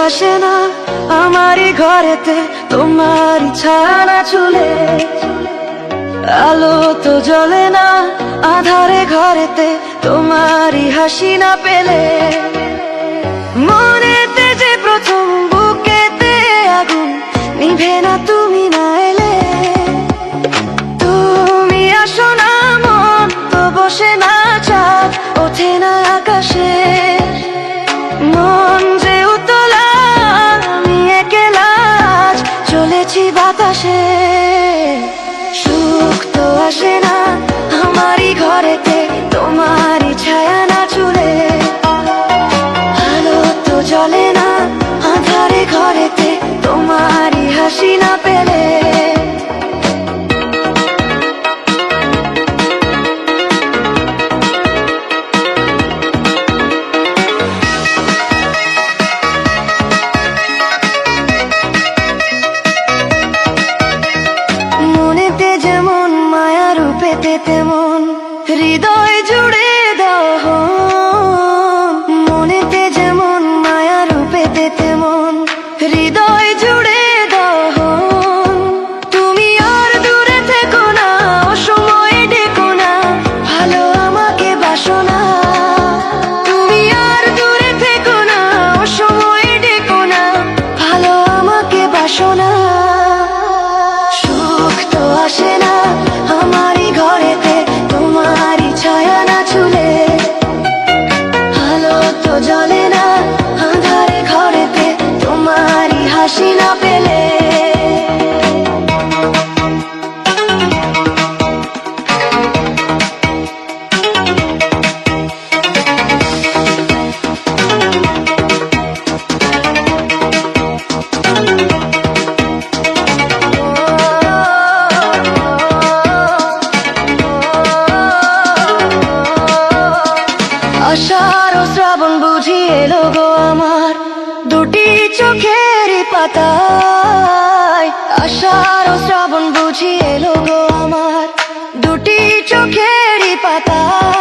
আসে না আমারই ঘরেতে তোমার ছায়া চুলে, আলো তো জ্বলে না আধারে ঘরেতে তোমারই হাসি না পেলে। মনেতে যে প্রথম বুকেতে আগুন নিভে না তুমি না এলে। তুমি আসো না মন তো বসে না চাঁদ ওঠে না আকাশে। মন যে উতলা আমি একলা আজ চলেছি বাতাসে। সুখ তো আসে না আমারই ঘরেতে তোমারই ছায়া না চুলে, আলো তো জ্বলে না আঁধারে ঘরেতে তোমারই হাসি না পেলে। মনেতে যেমন মায়া রূপেতে তেমন হৃদয় জুড়ে দাও। মনেতে যেমন মায়া রূপেতে তেমন হৃদয় জুড়ে দাও। তুমি আর দূরে থেকো না অসময়ে ডেকো না ভালো আমাকে বাসো না। তুমি আর দূরে থেকো না অসময়ে ডেকো না ভালো আমাকে বাসো না। সুখ তো আসে না আমারই ঘরেতে তোমারই ছায়া না চুলে, আলো তো জ্বলে না আঁধারে ঘরেতে তোমারই হাসি না পেলে। আষাঢ় ও শ্রাবণ বুঝি এলো গো আমার দুটি চোখের পাতায়। আষাঢ় ও শ্রাবণ বুঝি এলো গো আমার দুটি চোখের পাতায়।